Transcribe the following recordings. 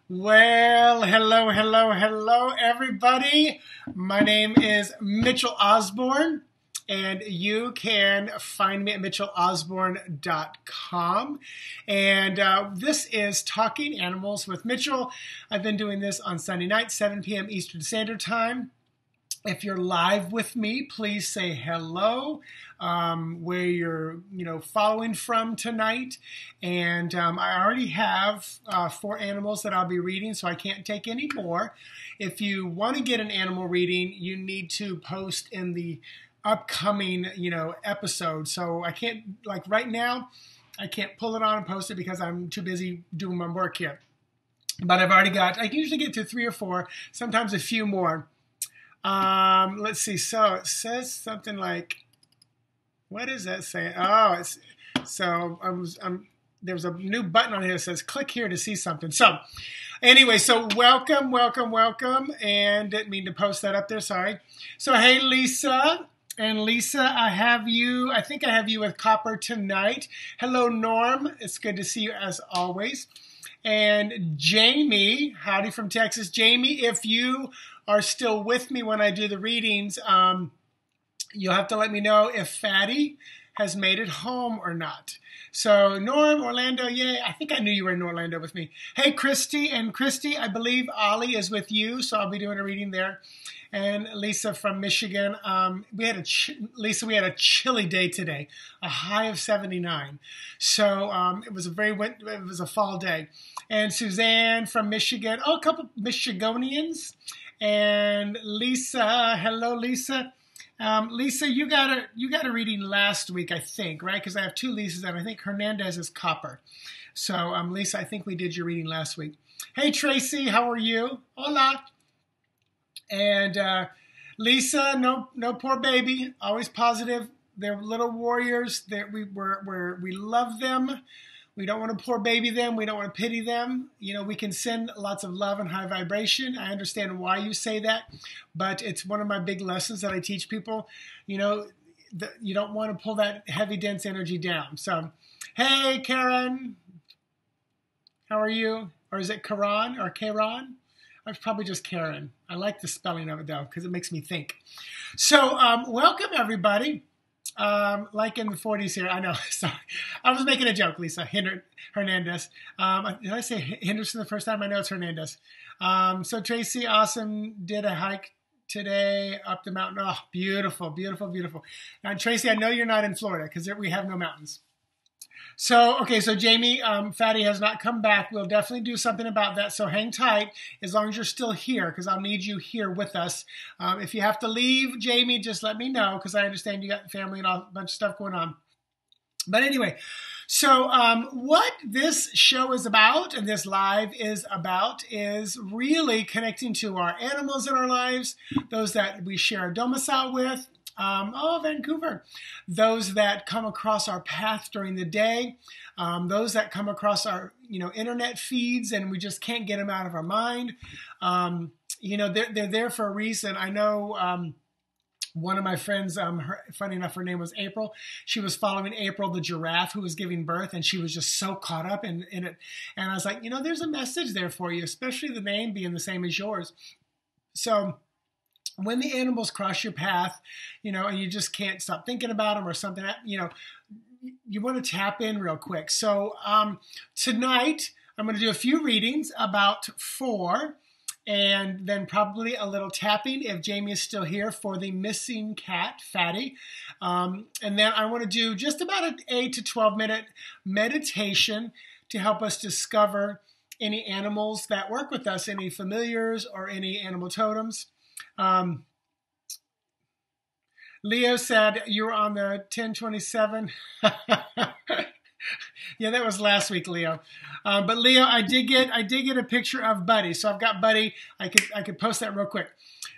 Well, hello, hello, hello, everybody. My name is Mitchell Osborne, and you can find me at mitchellosborne.com. And this is Talking Animals with Mitchell. I've been doing this on Sunday night, 7 p.m. Eastern Standard Time. If you're live with me, please say hello, where you're, following from tonight. And I already have 4 animals that I'll be reading, so I can't take any more. If you want to get an animal reading, you need to post in the upcoming, episode. So I can't, like right now, I can't pull it on and post it because I'm too busy doing my work here. But I've already got, I can usually get to 3 or 4, sometimes a few more. Let's see. So it says something like, what is that saying? Oh, it's so there's a new button on here that says click here to see something. So anyway, so welcome. And didn't mean to post that up there. Sorry. So, hey, Lisa. And Lisa, I think I have you with Copper tonight. Hello, Norm. It's good to see you as always. And Jamie, howdy from Texas. Jamie, if you are still with me when I do the readings, you'll have to let me know if Fatty has made it home or not. So Norm, Orlando, yay. I think I knew you were in Orlando with me. Hey, Christy. And Christy, I believe Ollie is with you, so I'll be doing a reading there. And Lisa from Michigan. Lisa, we had a chilly day today, a high of 79. So it was a fall day. And Suzanne from Michigan. Oh, a couple Michigonians. And Lisa, hello, Lisa. Lisa, you got a reading last week, I think, right? Because I have 2 Lisas, and I think Hernandez is Copper. So, Lisa, I think we did your reading last week. Hey, Tracy, how are you? Hola. And Lisa, no poor baby, always positive. They're little warriors. We love them. We don't want to poor baby them. We don't want to pity them. We can send lots of love and high vibration. I understand why you say that, but it's one of my big lessons that I teach people. You don't want to pull that heavy, dense energy down. So, hey, Karen, how are you? Or is it Karan or Karan? It's probably just Karen. I like the spelling of it, though, because it makes me think. So, welcome, everybody. Like in the 40s here. I know. Sorry. I was making a joke, Lisa. Hernandez. Did I say Henderson the first time? I know it's Hernandez. So, Tracy, awesome. Did a hike today up the mountain. Oh, beautiful, beautiful, beautiful. Now, Tracy, I know you're not in Florida because we have no mountains. So, okay, so Jamie, Fatty has not come back. We'll definitely do something about that. So hang tight as long as you're still here because I'll need you here with us. If you have to leave, Jamie, just let me know because I understand you got family and a bunch of stuff going on. But anyway, so what this show is about and this live is about is really connecting to our animals in our lives, those that we share a domicile with. Vancouver. Those that come across our path during the day, those that come across our, internet feeds and we just can't get them out of our mind. They're there for a reason. I know, one of my friends, funny enough, her name was April. She was following April, the giraffe who was giving birth, and she was just so caught up in it. And I was like, there's a message there for you, especially the name being the same as yours. So when the animals cross your path, and you just can't stop thinking about them or something, you want to tap in real quick. So tonight, I'm going to do a few readings about 4, and then probably a little tapping if Jamie is still here for the missing cat, Fatty. And then I want to do just about an 8 to 12-minute meditation to help us discover any animals that work with us, any familiars or any animal totems. Leo said you were on the 1027. Yeah, that was last week, Leo. But Leo, I did get a picture of Buddy. So I've got Buddy. I could post that real quick.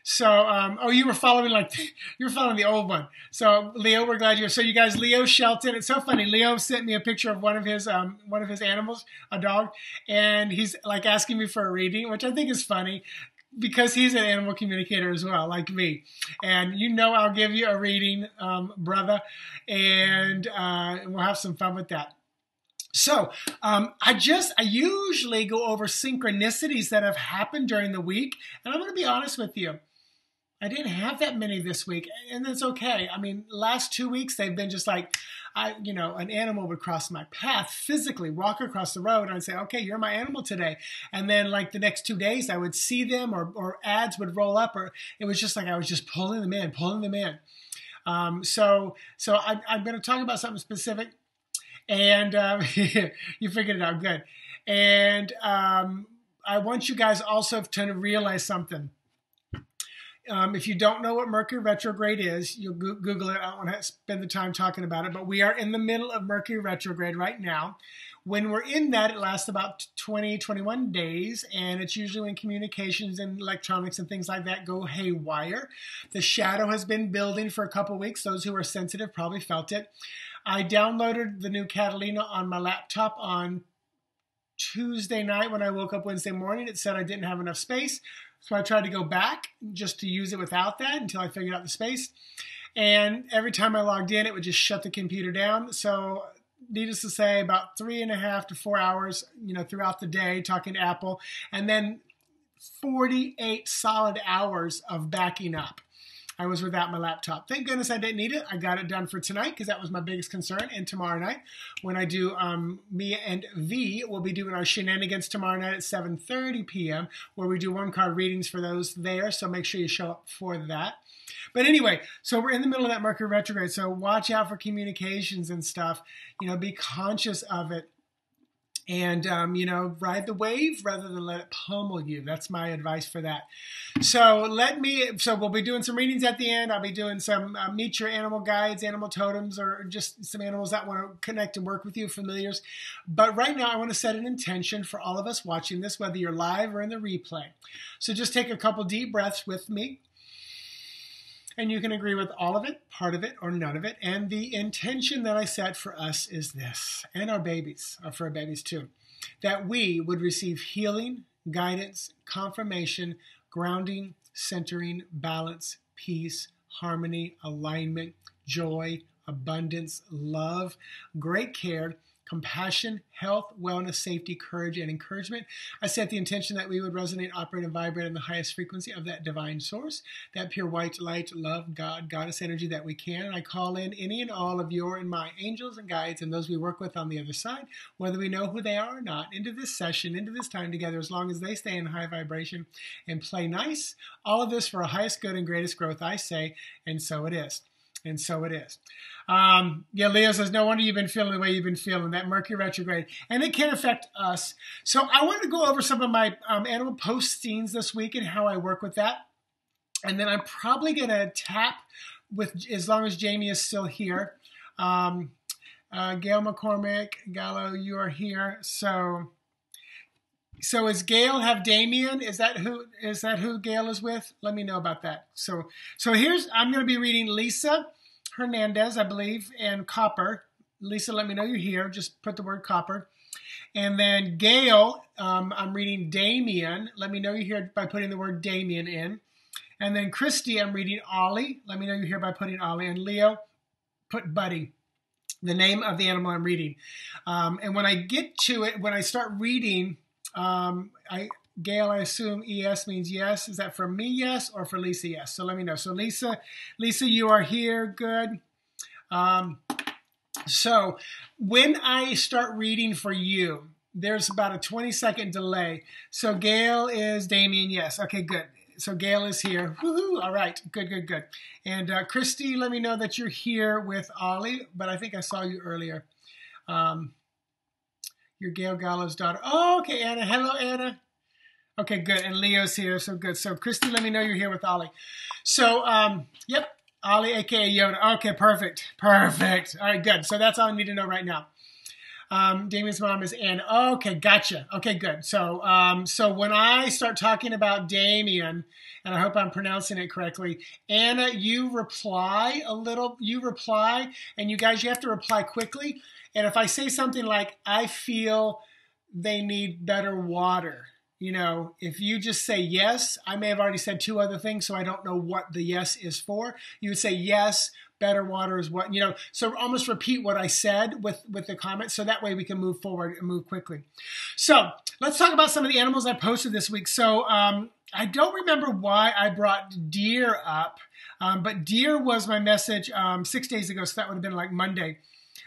So, you were following the old one. So Leo, we're glad you're. So you guys, Leo Shelton. It's so funny. Leo sent me a picture of one of his animals, a dog, and he's like asking me for a reading, which I think is funny. Because he's an animal communicator as well, like me. And I'll give you a reading, brother, and we'll have some fun with that. So I usually go over synchronicities that have happened during the week, and I'm going to be honest with you. I didn't have that many this week, and that's okay. I mean, last 2 weeks they've been just like, an animal would cross my path physically, walk across the road, and I'd say, "Okay, you're my animal today." And then, like the next 2 days, I would see them, or ads would roll up, or it was just like I was just pulling them in, pulling them in. So I'm going to talk about something specific, and you figured it out good. And I want you guys also to realize something. If you don't know what Mercury retrograde is, you'll Google it. I don't want to spend the time talking about it, but we are in the middle of Mercury retrograde right now. When we're in that, it lasts about 20, 21 days, and it's usually when communications and electronics and things like that go haywire. The shadow has been building for a couple weeks. Those who are sensitive probably felt it. I downloaded the new Catalina on my laptop on Tuesday night when I woke up Wednesday morning. It said I didn't have enough space. So I tried to go back just to use it without that until I figured out the space. And every time I logged in, it would just shut the computer down. So needless to say, about 3.5 to 4 hours, throughout the day talking to Apple, and then 48 solid hours of backing up. I was without my laptop. Thank goodness I didn't need it. I got it done for tonight because that was my biggest concern. And tomorrow night, when I do, me and V will be doing our shenanigans tomorrow night at 7:30 p.m., where we do one-card readings for those there. So make sure you show up for that. But anyway, so we're in the middle of that Mercury retrograde. So watch out for communications and stuff. Be conscious of it. And, ride the wave rather than let it pummel you. That's my advice for that. So we'll be doing some readings at the end. I'll be doing some meet your animal guides, animal totems, or just some animals that want to connect and work with you, familiars. But right now I want to set an intention for all of us watching this, whether you're live or in the replay. So just take a couple deep breaths with me. And you can agree with all of it, part of it, or none of it. And the intention that I set for us is this, and our babies, for our babies too, that we would receive healing, guidance, confirmation, grounding, centering, balance, peace, harmony, alignment, joy, abundance, love, great care, compassion, health, wellness, safety, courage, and encouragement. I set the intention that we would resonate, operate, and vibrate in the highest frequency of that divine source, that pure white light, love, God, goddess energy that we can. And I call in any and all of your and my angels and guides and those we work with on the other side, whether we know who they are or not, into this session, into this time together, as long as they stay in high vibration and play nice. All of this for our highest good and greatest growth, I say, and so it is. And so it is. Leo says, no wonder you've been feeling the way you've been feeling, that Mercury retrograde. And it can affect us. So I wanted to go over some of my animal postings this week and how I work with that. And then I'm probably going to tap with, as long as Jamie is still here. Gail McCormick, Gallo, you are here. So is Gail have Damien? Is that who Gail is with? Let me know about that. So I'm going to be reading Lisa Hernandez, I believe, and Copper. Lisa, let me know you're here. Just put the word Copper. And then Gail, I'm reading Damien. Let me know you're here by putting the word Damien in. And then Christy, I'm reading Ollie. Let me know you're here by putting Ollie. And Leo, put Buddy, the name of the animal I'm reading. And when I get to it, when I start reading, Gail, I assume ES means yes. Is that for me, yes, or for Lisa, yes? So let me know. So Lisa, you are here. Good. So when I start reading for you, there's about a 20-second delay. So Gail is Damien, yes. Okay, good. So Gail is here. Woohoo! All right, good. And Christy, let me know that you're here with Ollie, but I think I saw you earlier. You're Gail Gallo's daughter. Oh, okay, Anna. Hello, Anna. Okay, good. And Leo's here, so good. So, Christy, let me know you're here with Ollie. So, yep, Ollie, a.k.a. Yoda. Okay, perfect. All right, good. So that's all I need to know right now. Damien's mom is Anna. Okay, gotcha. Okay, good. So when I start talking about Damien, and I hope I'm pronouncing it correctly, Anna, you reply, and you guys, you have to reply quickly. And if I say something like, I feel they need better water, if you just say yes, I may have already said two other things, so I don't know what the yes is for. You would say yes, better water is what, so almost repeat what I said with the comment, so that way we can move forward and move quickly. So let's talk about some of the animals I posted this week. So I don't remember why I brought deer up, but deer was my message 6 days ago, so that would have been like Monday.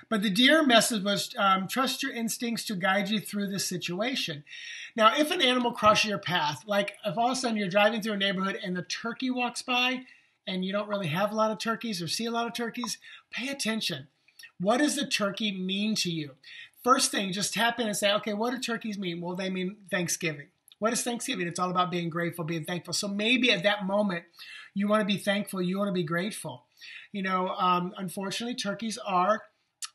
But the deer message was trust your instincts to guide you through this situation. Now, if an animal crosses your path, like if all of a sudden you're driving through a neighborhood and the turkey walks by and you don't really have a lot of turkeys or see a lot of turkeys, pay attention. What does the turkey mean to you? First thing, just tap in and say, okay, what do turkeys mean? Well, they mean Thanksgiving. What is Thanksgiving? It's all about being grateful, being thankful. So maybe at that moment, you want to be thankful, you want to be grateful. Unfortunately, turkeys are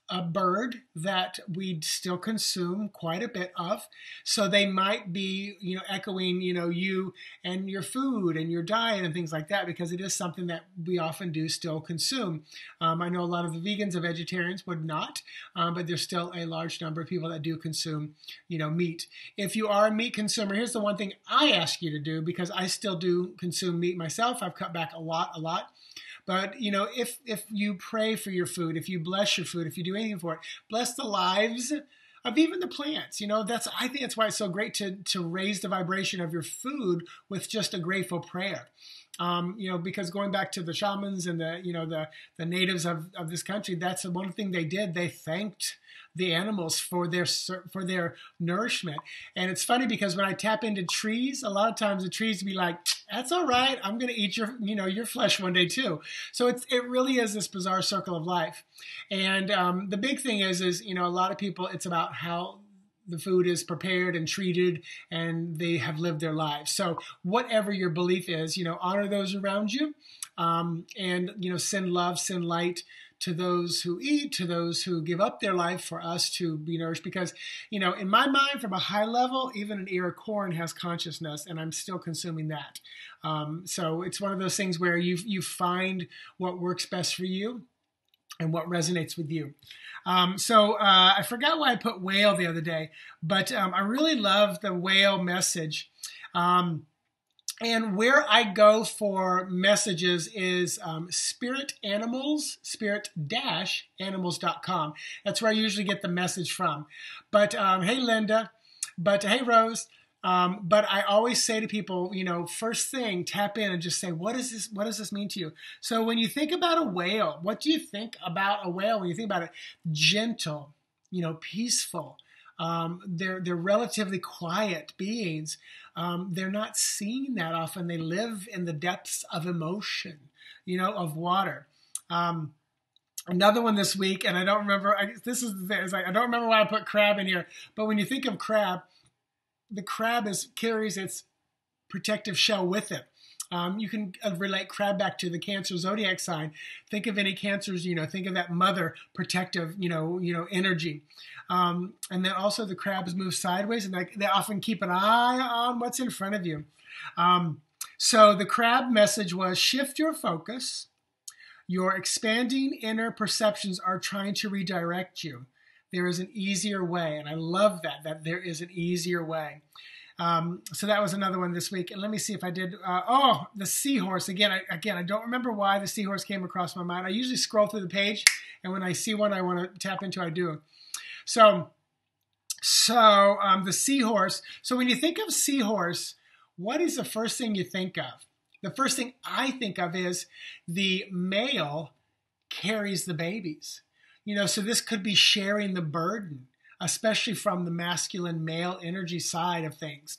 a bird that we still consume quite a bit of. So they might be, echoing, you and your food and your diet and things like that, because it is something that we often do still consume. I know a lot of the vegans and vegetarians would not, but there's still a large number of people that do consume, meat. If you are a meat consumer, here's the one thing I ask you to do, because I still do consume meat myself. I've cut back a lot. But, if you pray for your food, if you bless your food, if you do anything for it, bless the lives of even the plants. I think that's why it's so great to raise the vibration of your food with just a grateful prayer. Because going back to the shamans and the natives of this country, that's one thing they did. They thanked the animals for their nourishment. And it's funny because when I tap into trees, a lot of times the trees be like, that's all right, I'm going to eat your flesh one day too. So it really is this bizarre circle of life. And the big thing is a lot of people, it's about how the food is prepared and treated and they have lived their lives. So whatever your belief is, honor those around you, and send love, send light to those who eat, to those who give up their life for us to be nourished. Because, in my mind, from a high level, even an ear of corn has consciousness, and I'm still consuming that. So it's one of those things where you find what works best for you and what resonates with you. So I forgot why I put whale the other day, but I really love the whale message. And where I go for messages is Spirit Animals, spirit-animals.com. That's where I usually get the message from. But hey, Linda. But hey, Rose. But I always say to people, first thing, tap in and just say, what does this mean to you? So when you think about a whale, what do you think about a whale when you think about it? Gentle, peaceful. They're relatively quiet beings. They're not seen that often. They live in the depths of emotion, of water. Another one this week, and I don't remember. This is the thing. It's like I don't remember why I put crab in here. But when you think of crab, the crab carries its protective shell with it. You can relate crab back to the Cancer zodiac sign. Think of any cancers, think of that mother protective, energy. And then also the crabs move sideways, and they often keep an eye on what's in front of you. So the crab message was shift your focus. Your expanding inner perceptions are trying to redirect you. There is an easier way, and I love that there is an easier way. So that was another one this week. And let me see if I did. The seahorse. Again, I don't remember why the seahorse came across my mind. I usually scroll through the page, and when I see one I want to tap into, I do. So the seahorse. So when you think of seahorse, what is the first thing you think of? The first thing I think of is the male carries the babies. So this could be sharing the burden, especially from the masculine male energy side of things.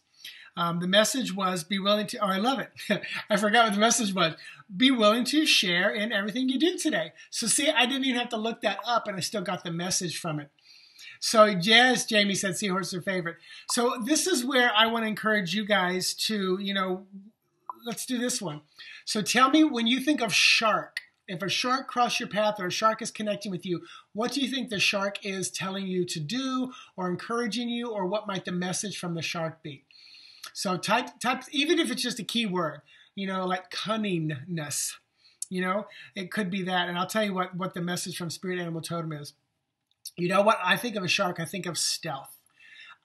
The message was be willing to, I love it. I forgot what the message was. Be willing to share in everything you do today. So see, I didn't even have to look that up, and I still got the message from it. So yes, Jamie said seahorse is her favorite. So this is where I want to encourage you guys to, let's do this one. So tell me, when you think of shark, if a shark crossed your path or a shark is connecting with you, what do you think the shark is telling you to do or encouraging you, or what might the message from the shark be? So type, even if it's just a keyword, like cunningness, it could be that. And I'll tell you what the message from Spirit Animal Totem is. You know what? I think of a shark, I think of stealth.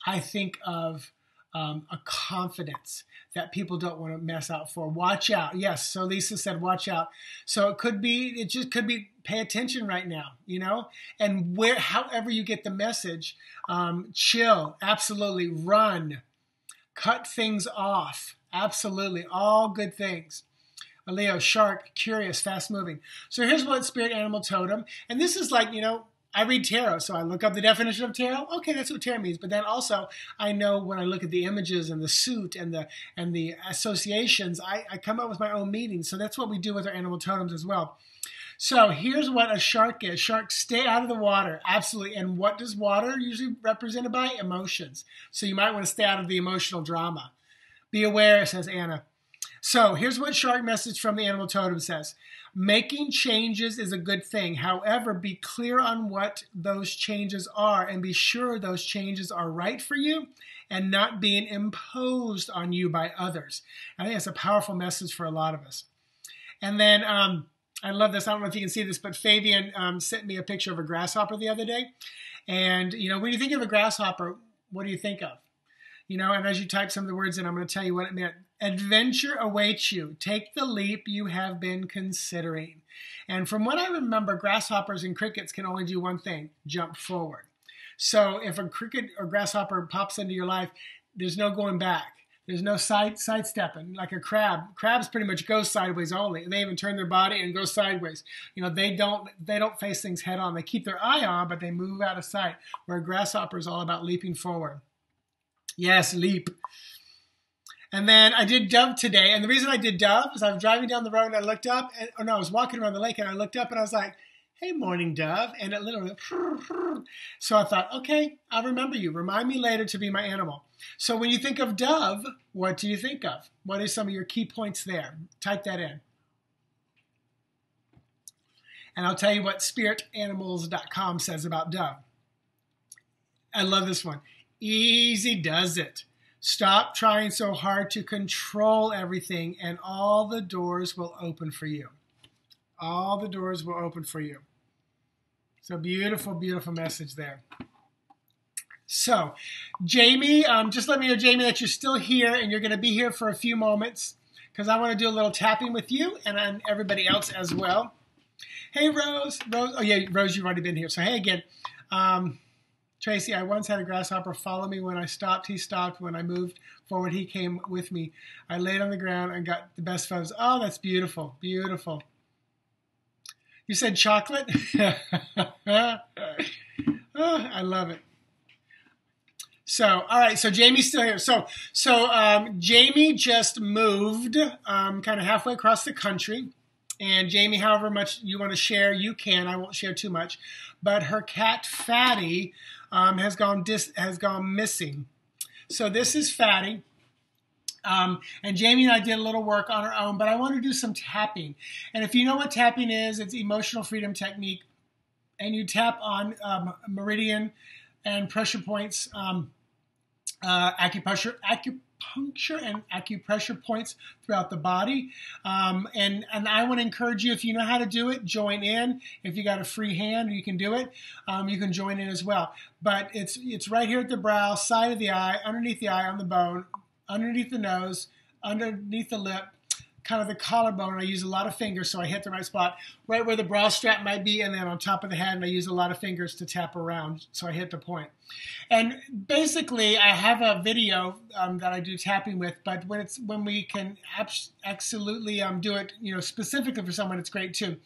I think of a confidence that people don't want to mess out for. Watch out. Yes. So Lisa said, watch out. So it just could be, pay attention right now, and however you get the message, chill, absolutely, run, cut things off, absolutely, all good things. Leo, shark, curious, fast moving. So here's what spirit animal totem, and this is like, I read tarot, so I look up the definition of tarot. Okay, that's what tarot means. But then also, I know when I look at the images and the suit and the associations, I come up with my own meaning. So that's what we do with our animal totems as well. So here's what a shark is. Sharks stay out of the water, absolutely. And what does water usually represented by? Emotions. So you might want to stay out of the emotional drama. Be aware, says Anna. So here's what shark message from the animal totem says. Making changes is a good thing. However, be clear on what those changes are and be sure those changes are right for you and not being imposed on you by others. I think that's a powerful message for a lot of us. And then I love this. I don't know if you can see this, but Fabian sent me a picture of a grasshopper the other day. And, when you think of a grasshopper, what do you think of? And as you type some of the words in, I'm going to tell you what it meant. Adventure awaits you. Take the leap you have been considering. And from what I remember, grasshoppers and crickets can only do one thing, jump forward. So if a cricket or grasshopper pops into your life, there's no going back. There's no sidestepping. Like a crab. Crabs pretty much go sideways only. They even turn their body and go sideways. They don't face things head on. They keep their eye on, but they move out of sight. Where a grasshopper is all about leaping forward. Yes, leap. And then I did dove today. And the reason I did dove is I was driving down the road and I looked up. I was walking around the lake and I looked up and I was like, hey, morning dove. And it literally, so I thought, okay, I'll remember you. Remind me later to be my animal. So when you think of dove, what do you think of? What are some of your key points there? Type that in. And I'll tell you what spiritanimals.com says about dove. I love this one. Easy does it. Stop trying so hard to control everything and all the doors will open for you. All the doors will open for you. So beautiful, beautiful message there. So, Jamie, just let me know, Jamie, that you're still here and you're going to be here for a few moments because I want to do a little tapping with you and everybody else as well. Hey, Rose. Oh, yeah, Rose, you've already been here. So, hey, again. Tracy, I once had a grasshopper follow me. When I stopped, he stopped. When I moved forward, he came with me. I laid on the ground and got the best photos. Oh, that's beautiful. Beautiful. You said chocolate? Oh, I love it. So, all right. So Jamie's still here. So Jamie just moved kind of halfway across the country. And Jamie, however much you want to share, you can. I won't share too much. But her cat, Fatty, has gone missing. So this is Fatty. And Jamie and I did a little work on our own, but I want to do some tapping. And if you know what tapping is, it's emotional freedom technique. And you tap on meridian and pressure points, acupuncture and acupressure points throughout the body. And I want to encourage you, if you know how to do it, join in. If you got a free hand, you can do it. You can join in as well. But it's right here at the brow, side of the eye, underneath the eye, on the bone, underneath the nose, underneath the lip, kind of the collarbone. I use a lot of fingers so I hit the right spot, right where the bra strap might be, and then on top of the head, and I use a lot of fingers to tap around so I hit the point. And basically, I have a video that I do tapping with, but when we can absolutely do it, specifically for someone, it's great too.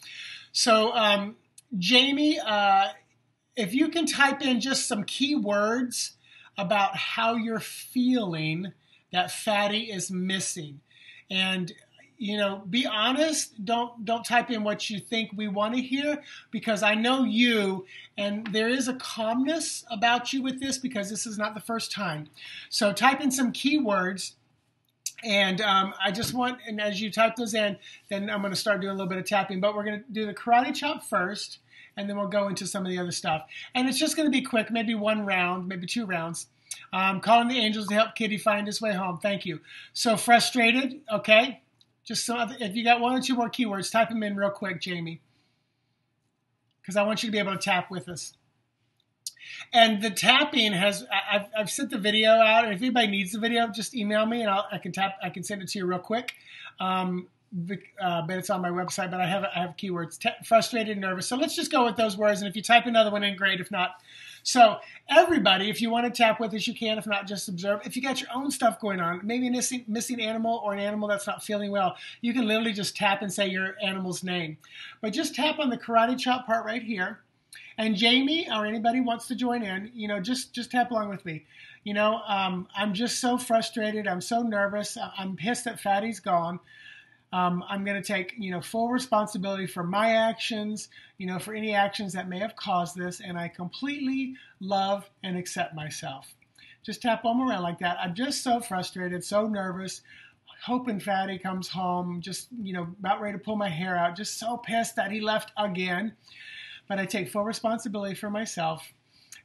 So, Jamie, if you can type in just some key words about how you're feeling that Fatty is missing, and be honest. Don't type in what you think we want to hear, because I know you, and there is a calmness about you with this because this is not the first time. So type in some keywords, and I just want, and as you type those in, then I'm going to start doing a little bit of tapping. But we're going to do the karate chop first, and then we'll go into some of the other stuff. And it's just going to be quick, maybe 1 round, maybe 2 rounds. Calling the angels to help Kitty find his way home. Thank you. So frustrated, okay? Just if you got 1 or 2 more keywords, type them in real quick, Jamie, because I want you to be able to tap with us. And the tapping I've sent the video out. If anybody needs the video, just email me and I can send it to you real quick. But it's on my website. But I have keywords: frustrated, nervous. So let's just go with those words. And if you type another one in, great. If not, so everybody, if you want to tap with us, you can. If not, just observe. If you got your own stuff going on, maybe a missing animal or an animal that's not feeling well, you can literally just tap and say your animal's name. But just tap on the karate chop part right here. And Jamie or anybody wants to join in, just tap along with me. I'm just so frustrated. I'm so nervous. I'm pissed that Fatty's gone. I'm going to take, full responsibility for my actions, for any actions that may have caused this. And I completely love and accept myself. Just tap them around like that. I'm just so frustrated, so nervous, hoping Fatty comes home, just, about ready to pull my hair out, just so pissed that he left again. But I take full responsibility for myself,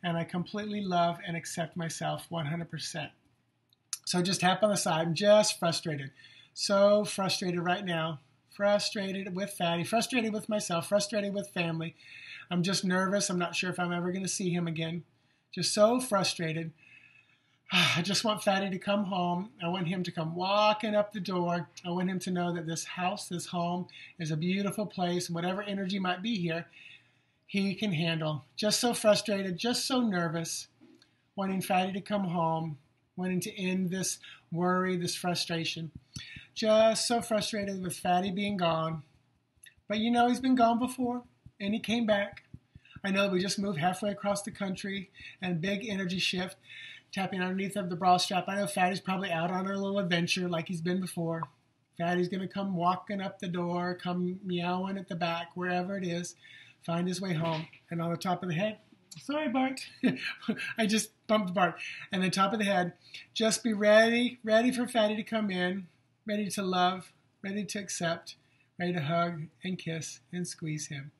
and I completely love and accept myself 100%. So just tap on the side. I'm just frustrated. So frustrated right now. Frustrated with Fatty, frustrated with myself, frustrated with family. I'm just nervous. I'm not sure if I'm ever going to see him again. Just so frustrated. I just want Fatty to come home. I want him to come walking up the door. I want him to know that this house, this home, is a beautiful place. Whatever energy might be here, he can handle. Just so frustrated, just so nervous, wanting Fatty to come home, wanting to end this worry, this frustration. Just so frustrated with Fatty being gone. But he's been gone before, and he came back. I know we just moved halfway across the country, and big energy shift, tapping underneath of the bra strap. I know Fatty's probably out on a little adventure like he's been before. Fatty's going to come walking up the door, come meowing at the back, wherever it is. Find his way home. And on the top of the head, sorry, Bart. I just bumped Bart. And the top of the head, just be ready for Fatty to come in, ready to love, ready to accept, ready to hug and kiss and squeeze him.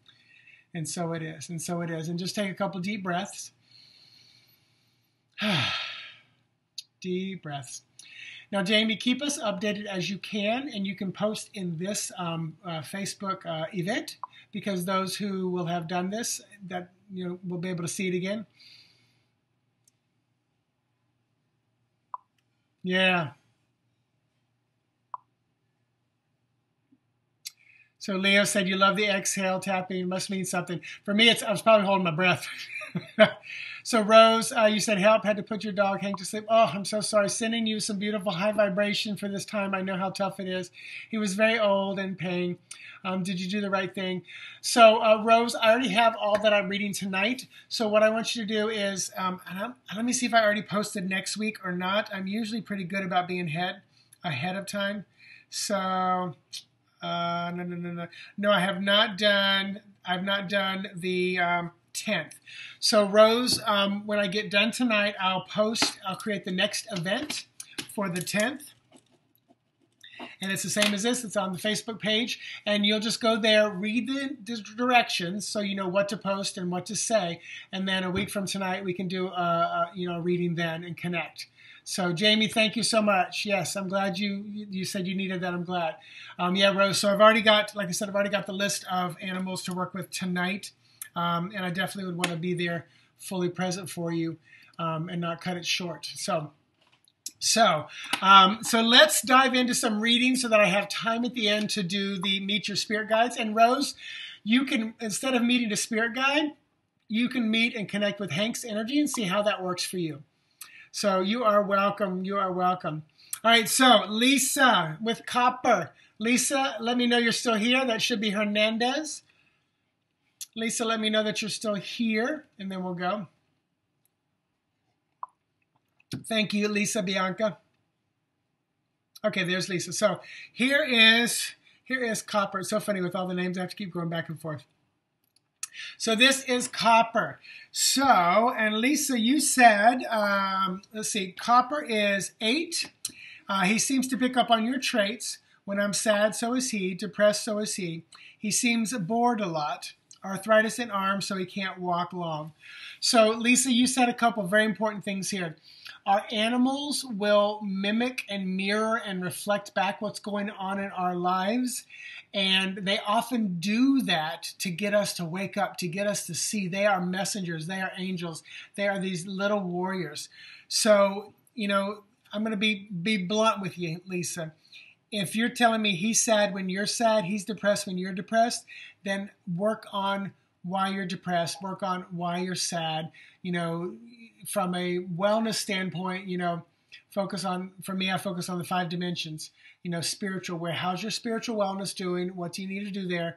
And so it is. And so it is. And just take a couple deep breaths. Deep breaths. Now, Jamie, keep us updated as you can, and you can post in this Facebook event, because those who will have done this, that will be able to see it again. Yeah. So Leo said, you love the exhale tapping. Must mean something. For me, I was probably holding my breath. So Rose, you said help, had to put your dog Hank to sleep. Oh, I'm so sorry. Sending you some beautiful high vibration for this time. I know how tough it is. He was very old and in pain. Did you do the right thing? So Rose, I already have all that I'm reading tonight. So what I want you to do is, let me see if I already posted next week or not. I'm usually pretty good about being ahead of time. So no, I have not done. I've not done the 10th. So Rose, when I get done tonight, I'll create the next event for the 10th. And it's the same as this. It's on the Facebook page. And you'll just go there, read the directions so you know what to post and what to say. And then a week from tonight, we can do a reading then and connect. So Jamie, thank you so much. Yes, I'm glad you said you needed that. I'm glad. Yeah, Rose. So I've already got, like I said, I've already got the list of animals to work with tonight. And I definitely would want to be there fully present for you and not cut it short. So let's dive into some reading so that I have time at the end to do the Meet Your Spirit Guides. And Rose, you can, instead of meeting a spirit guide, you can meet and connect with Hank's energy and see how that works for you. So you are welcome. You are welcome. All right. So Lisa with Copper. Lisa, let me know you're still here. That should be Hernandez. Lisa, let me know that you're still here, and then we'll go. Thank you, Lisa Bianca. Okay, there's Lisa. So here is Copper. It's so funny with all the names. I have to keep going back and forth. So this is Copper. So, and Lisa, you said, let's see, Copper is 8. He seems to pick up on your traits. When I'm sad, so is he. Depressed, so is he. He seems bored a lot. arthritis in arms, so he can't walk long. So, Lisa, you said a couple very important things here. Our animals will mimic and mirror and reflect back what's going on in our lives. And they often do that to get us to wake up, to get us to see. They are messengers. They are angels. They are these little warriors. So, I'm going to be blunt with you, Lisa. If you're telling me he's sad when you're sad, he's depressed when you're depressed, then work on why you're depressed, work on why you're sad. From a wellness standpoint, for me, I focus on the 5 dimensions, spiritual, how's your spiritual wellness doing? What do you need to do there?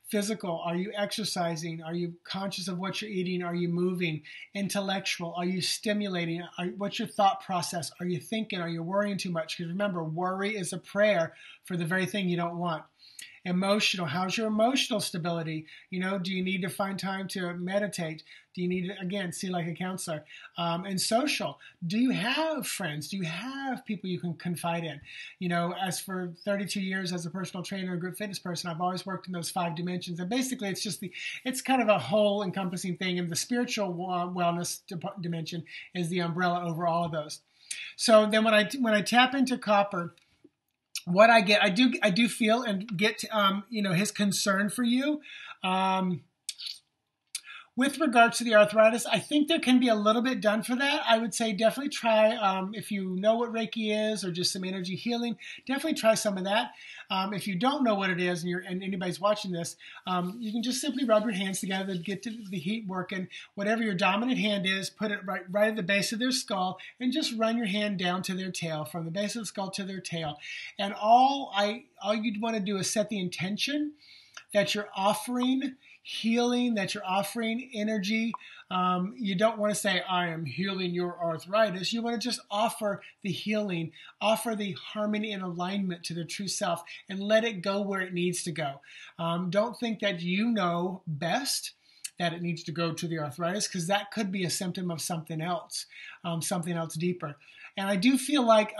Physical, are you exercising? Are you conscious of what you're eating? Are you moving? Intellectual, are you stimulating? What's your thought process? Are you thinking? Are you worrying too much? Because remember, worry is a prayer for the very thing you don't want. Emotional, how's your emotional stability? Do you need to find time to meditate? Do you need to, again, see like a counselor? And social, do you have friends? Do you have people you can confide in? As for 32 years as a personal trainer and group fitness person, I've always worked in those 5 dimensions. And basically, it's kind of a whole encompassing thing. And the spiritual wellness dimension is the umbrella over all of those. So then when I tap into copper, what I get, I do feel and get, his concern for you. With regards to the arthritis, I think there can be a little bit done for that. I would say definitely try, if you know what Reiki is or just some energy healing, definitely try some of that. If you don't know what it is and anybody's watching this, you can just simply rub your hands together to get the heat working. Whatever your dominant hand is, put it right at the base of their skull and just run your hand down to their tail, from the base of the skull to their tail. And all you'd want to do is set the intention that you're offering healing, that you're offering energy. You don't want to say, I am healing your arthritis. You want to just offer the healing, offer the harmony and alignment to their true self, and let it go where it needs to go. Don't think that you know best that it needs to go to the arthritis, because that could be a symptom of something else deeper. And I do feel like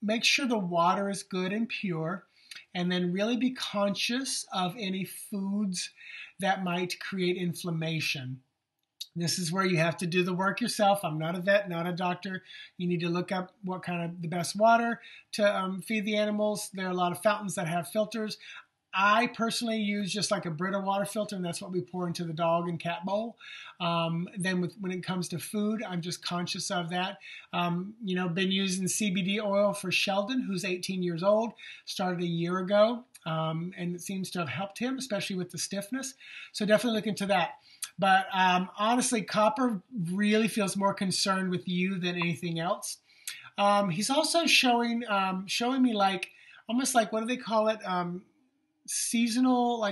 make sure the water is good and pure. And then really be conscious of any foods that might create inflammation. This is where you have to do the work yourself. I'm not a vet, not a doctor. You need to look up what kind of the best water to feed the animals. There are a lot of fountains that have filters. I personally use just like a Brita water filter, and that's what we pour into the dog and cat bowl. Then when it comes to food, I'm just conscious of that. Been using CBD oil for Sheldon, who's 18 years old, started a year ago, and it seems to have helped him, especially with the stiffness. So definitely look into that. But honestly, copper really feels more concerned with you than anything else. He's also showing me like, almost like, what do they call it? Seasonal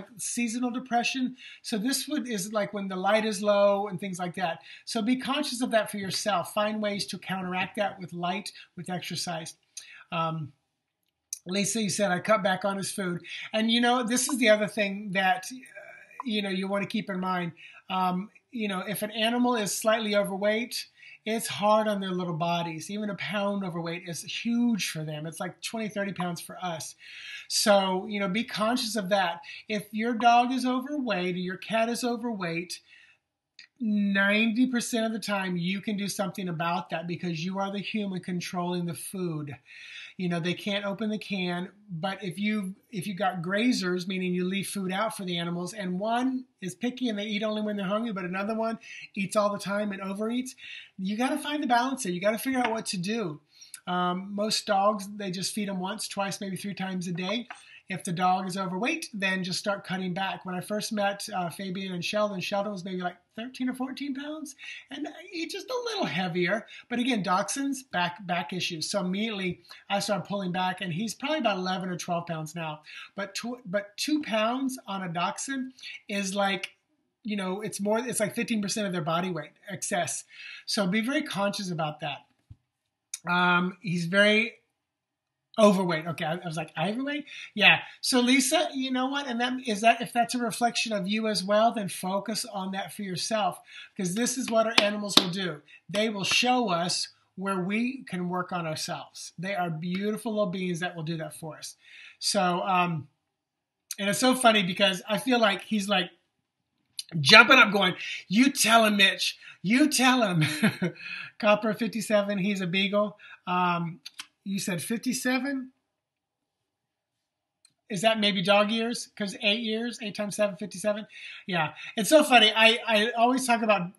depression. So this is like when the light is low and things like that. So be conscious of that for yourself. Find ways to counteract that with light, with exercise. Lisa, you said I cut back on his food. And this is the other thing that you want to keep in mind. If an animal is slightly overweight, it's hard on their little bodies. Even a pound overweight is huge for them. It's like 20, 30 pounds for us. So, be conscious of that. If your dog is overweight or your cat is overweight, 90% of the time you can do something about that, because you are the human controlling the food. They can't open the can, but if you got grazers, meaning you leave food out for the animals, and one is picky and they eat only when they're hungry, but another one eats all the time and overeats, you got to find the balance there. You got to figure out what to do. Most dogs, they just feed them once, twice, maybe 3 times a day. If the dog is overweight, then just start cutting back. When I first met Fabian and Sheldon was maybe like 13 or 14 pounds, and he's just a little heavier. But again, dachshunds, back issues. So immediately I started pulling back, and he's probably about 11 or 12 pounds now. But 2 pounds on a dachshund is like, it's like 15% of their body weight excess. So be very conscious about that. He's very overweight. Okay, I was like, overweight? Yeah. So Lisa, you know what? And if that's a reflection of you as well, then focus on that for yourself, because this is what our animals will do. They will show us where we can work on ourselves. They are beautiful little beings that will do that for us. So, and it's so funny because I feel like he's like jumping up going, you tell him, Mitch. You tell him. Copper 57, he's a beagle. You said 57? Is that maybe dog years? Because 8 years, 8 times 7, 57. Yeah, it's so funny. I always talk about,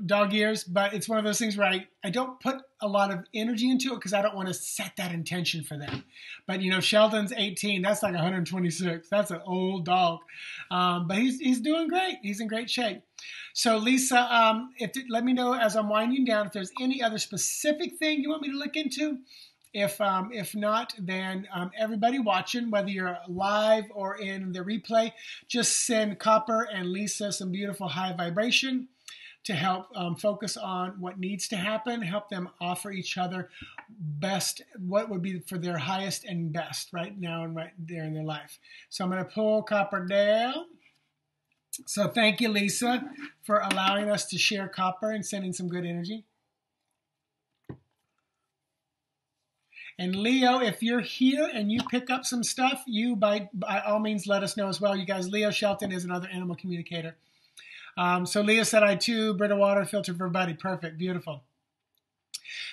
dog years, but it's one of those things where I don't put a lot of energy into it because I don't want to set that intention for them. But, Sheldon's 18. That's like 126. That's an old dog. But he's doing great. He's in great shape. So, Lisa, let me know as I'm winding down if there's any other specific thing you want me to look into. If not, then everybody watching, whether you're live or in the replay, just send Copper and Lisa some beautiful high vibration to help focus on what needs to happen, help them offer each other best, what would be for their highest and best right now and right there in their life. So I'm going to pull Copper down. So thank you, Lisa, for allowing us to share Copper and sending some good energy. And Leo, if you're here and you pick up some stuff, you by all means let us know as well. You guys, Leo Shelton is another animal communicator. So Leo said, I too, Brita water filter for everybody. Perfect, beautiful.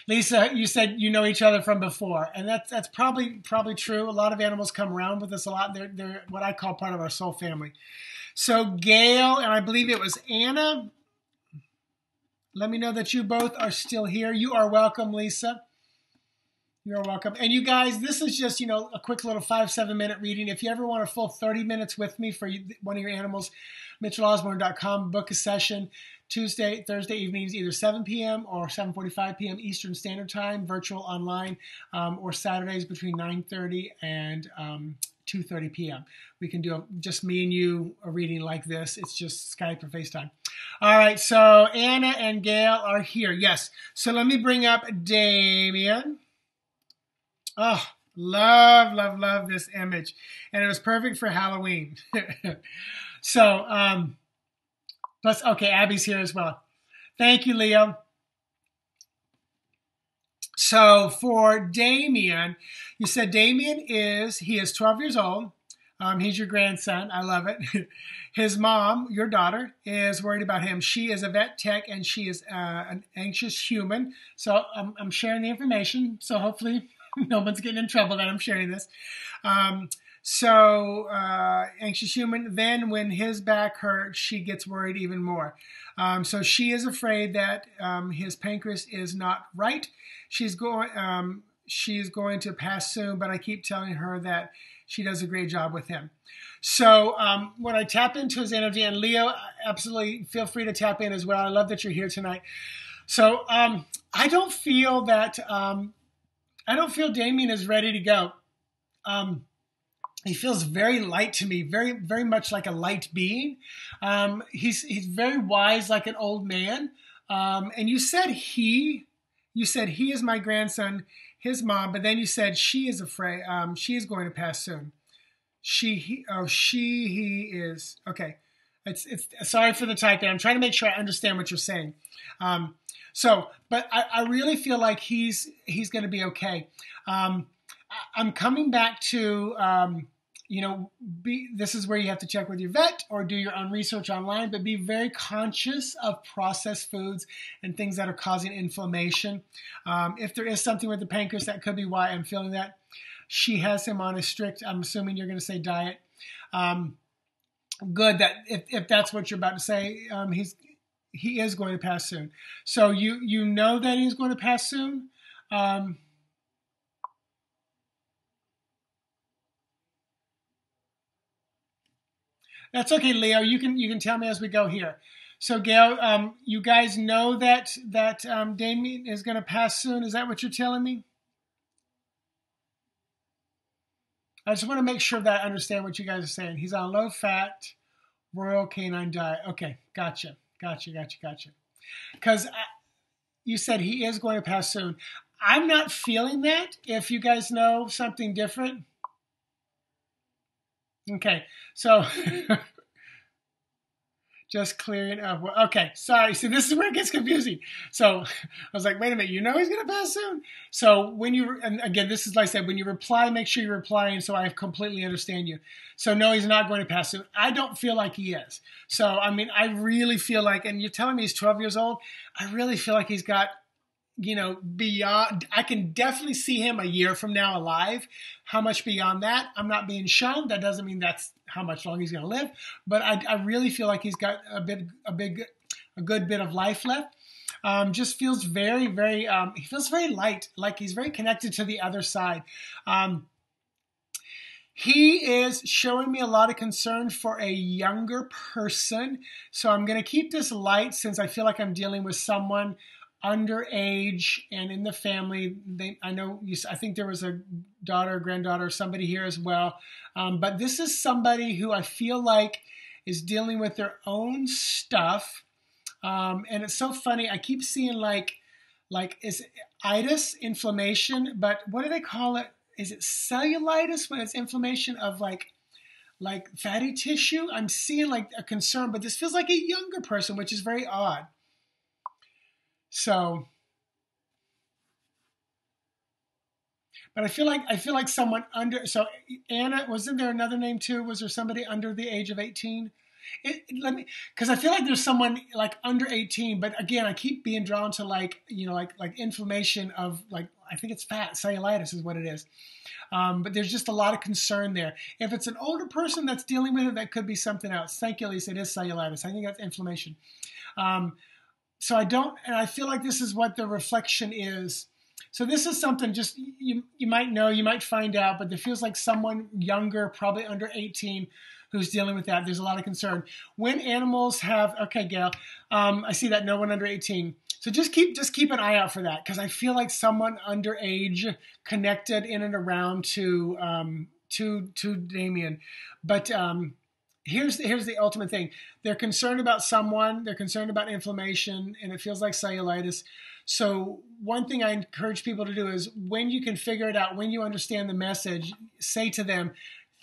Lisa, you said you know each other from before, and that's probably true. A lot of animals come around with us a lot. They're what I call part of our soul family. So Gail, and I believe it was Anna, let me know that you both are still here. You are welcome, Lisa. You're welcome. And you guys, this is just, a quick little 5-7 minute reading. If you ever want a full 30 minutes with me for one of your animals, MitchellOsborne.com, book a session Tuesday, Thursday evenings, either 7 p.m. or 7:45 p.m. Eastern Standard Time, virtual online, or Saturdays between 9:30 and 2:30 p.m. We can do just me and you a reading like this. It's just Skype or FaceTime. All right, so Anna and Gail are here. Yes. So let me bring up Damien. Oh, love this image. And it was perfect for Halloween. So, plus, okay, Abby's here as well. Thank you, Leo. So for Damien, you said Damien he is 12 years old. He's your grandson. I love it. His mom, your daughter, is worried about him. She is a vet tech and she is an anxious human. So I'm sharing the information. So hopefully no one's getting in trouble that I'm sharing this. Anxious human. Then when his back hurts, she gets worried even more. So she is afraid that his pancreas is not right. She's going to pass soon, but I keep telling her that she does a great job with him. So when I tap into his energy, and Leo, absolutely feel free to tap in as well. I love that you're here tonight. So I don't feel that. I don't feel Damien is ready to go. He feels very light to me, very, very much like a light being. He's very wise, like an old man. And you said he is my grandson, his mom, but then you said she is afraid. She is going to pass soon. He is. Okay. It's sorry for the typing. I'm trying to make sure I understand what you're saying. But I really feel like he's going to be okay. I'm coming back to, this is where you have to check with your vet or do your own research online, but be very conscious of processed foods and things that are causing inflammation. If there is something with the pancreas, that could be why I'm feeling that. She has him on a strict, I'm assuming you're going to say diet. Good that if that's what you're about to say, he is going to pass soon. So you know that he's going to pass soon. That's okay, Leo. You can tell me as we go here. So Gail, you guys know that Damien is going to pass soon. Is that what you're telling me? I just want to make sure that I understand what you guys are saying. He's on a low-fat Royal Canine diet. Okay, gotcha. Because you said he is going to pass soon. I'm not feeling that. If you guys know something different. Okay, so Just clearing up. Okay, sorry. See, this is where it gets confusing. So I was like, wait a minute, you know he's going to pass soon? So when you, and again, this is like I said, when you reply, make sure you're replying so I completely understand you. So no, he's not going to pass soon. I don't feel like he is. So, I mean, I really feel like, and you're telling me he's 12 years old, I really feel like he's got, beyond, I can definitely see him a year from now alive. How much beyond that, I'm not being shown. That doesn't mean that's how much longer he's going to live, but I really feel like he's got a good bit of life left. Just feels very, very, he feels very light, like he's very connected to the other side. He is showing me a lot of concern for a younger person. So I'm going to keep this light since I feel like I'm dealing with someone underage and in the family. I think there was a daughter, granddaughter, somebody here as well. But this is somebody who I feel like is dealing with their own stuff. And it's so funny. I keep seeing like is itis, inflammation, but what do they call it? Is it cellulitis when it's inflammation of like fatty tissue? I'm seeing like a concern, but this feels like a younger person, which is very odd. So, but I feel like someone under. So Anna, wasn't there another name too? Was there somebody under the age of 18? Because I feel like there's someone like under 18, but again, I keep being drawn to like inflammation of like, I think it's fat, cellulitis is what it is. But there's just a lot of concern there. If it's an older person that's dealing with it, that could be something else. Thank you, Lisa. It is cellulitis. I think that's inflammation. So I feel like this is what the reflection is. So this is something just you might know, you might find out, but it feels like someone younger, probably under 18, who's dealing with that. There's a lot of concern. When animals have, okay, Gail, I see that no one under 18. So just keep an eye out for that, because I feel like someone underage connected in and around to Damien. But here's the ultimate thing. They're concerned about someone. They're concerned about inflammation, and it feels like cellulitis. So one thing I encourage people to do is when you can figure it out, when you understand the message, say to them,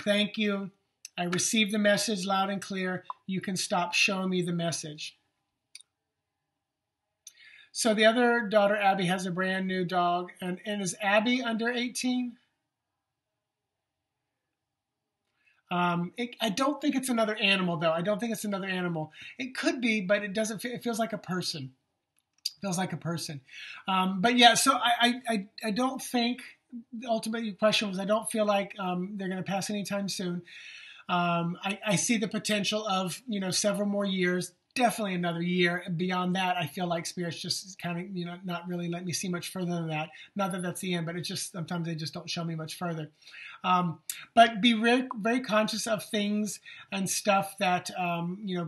thank you. I received the message loud and clear. You can stop showing me the message. So the other daughter, Abby, has a brand new dog. And is Abby under 18? I don't think it's another animal, though. I don't think it's another animal. It could be, but it doesn't. It feels like a person. It feels like a person. But yeah, so I don't think, the ultimate question was, I don't feel like they're going to pass anytime soon. I see the potential of, several more years, definitely another year. Beyond that, I feel like spirits just kind of, not really let me see much further than that. Not that that's the end, but it's just, sometimes they just don't show me much further. But be very, very conscious of things and stuff that,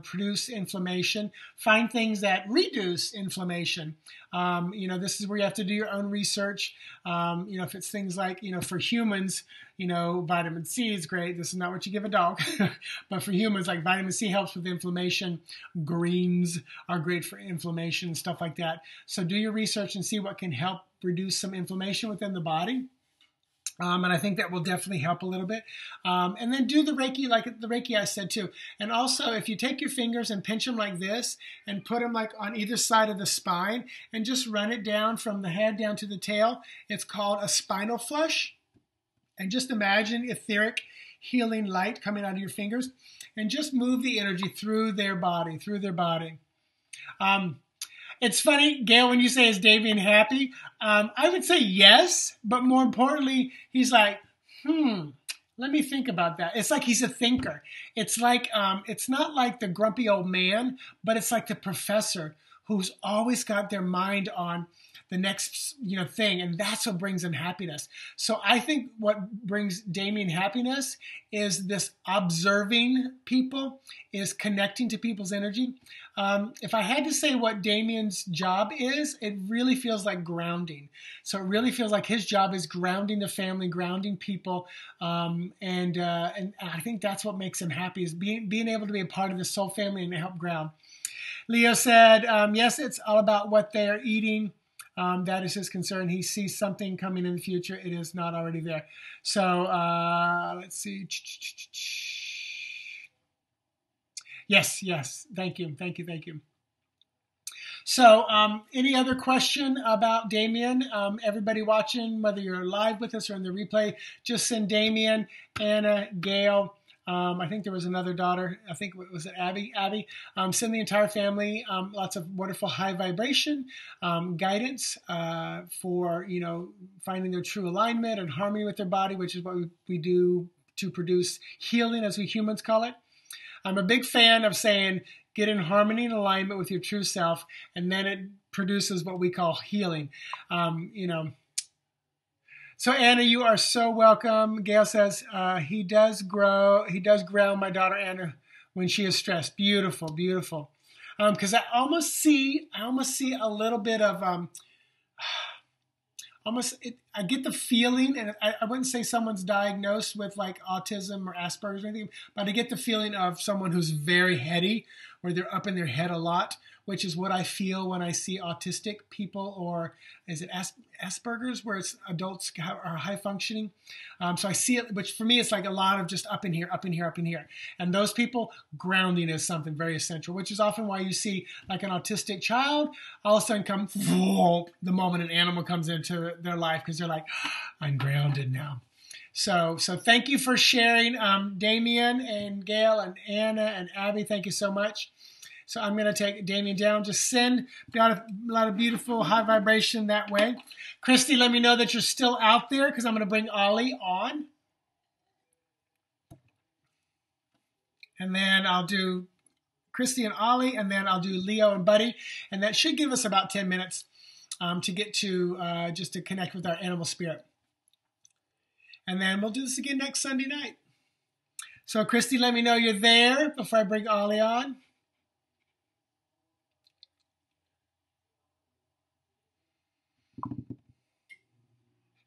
produce inflammation. Find things that reduce inflammation. This is where you have to do your own research. If it's things like, for humans, vitamin C is great. This is not what you give a dog. But for humans, like vitamin C helps with inflammation. Greens are great for inflammation and stuff like that. So do your research and see what can help reduce some inflammation within the body. And I think that will definitely help a little bit. And then do the Reiki, like the Reiki I said too. And also, if you take your fingers and pinch them like this and put them like on either side of the spine and just run it down from the head down to the tail, it's called a spinal flush. And just imagine etheric healing light coming out of your fingers, and just move the energy through their body, It's funny, Gail, when you say, is Damien happy? I would say yes, but more importantly, he's like, let me think about that. It's like he's a thinker. It's like, it's not like the grumpy old man, but it's like the professor who's always got their mind on the next, thing. And that's what brings him happiness. So I think what brings Damien happiness is this observing people, is connecting to people's energy. If I had to say what Damien's job is, it really feels like grounding. So it really feels like his job is grounding the family, grounding people. And I think that's what makes him happy, is being able to be a part of the soul family and help ground. Leo said, yes, it's all about what they are eating. That is his concern. He sees something coming in the future. It is not already there. So let's see. Yes, yes. Thank you. Thank you. Thank you. So, any other question about Damien? Everybody watching, whether you're live with us or in the replay, just send Damien, Anna, Gail. I think there was another daughter. I think was it Abby? Abby. Send the entire family lots of wonderful high vibration guidance for finding their true alignment and harmony with their body, which is what we do to produce healing, as we humans call it. I'm a big fan of saying get in harmony and alignment with your true self, and then it produces what we call healing. So Anna, you are so welcome. Gail says he does ground my daughter Anna when she is stressed. Beautiful, beautiful. Because I almost see a little bit of I get the feeling, and I wouldn't say someone's diagnosed with like autism or Asperger's or anything, but I get the feeling of someone who's very heady, where they're up in their head a lot, which is what I feel when I see autistic people, or is it Asperger's, where it's adults are high functioning. So I see it, which for me, it's like a lot of just up in here, up in here, up in here. And those people, grounding is something very essential, which is often why you see like an autistic child all of a sudden come the moment an animal comes into their life, because they're like, I'm grounded now. So thank you for sharing, Damien and Gail and Anna and Abby. Thank you so much. So I'm going to take Damien down. Just send a lot of beautiful high vibration that way. Christy, let me know that you're still out there, because I'm going to bring Ollie on. And then I'll do Christy and Ollie, and then I'll do Leo and Buddy. And that should give us about 10 minutes to get to just to connect with our animal spirit. And then we'll do this again next Sunday night. So Christy, let me know you're there before I bring Ollie on.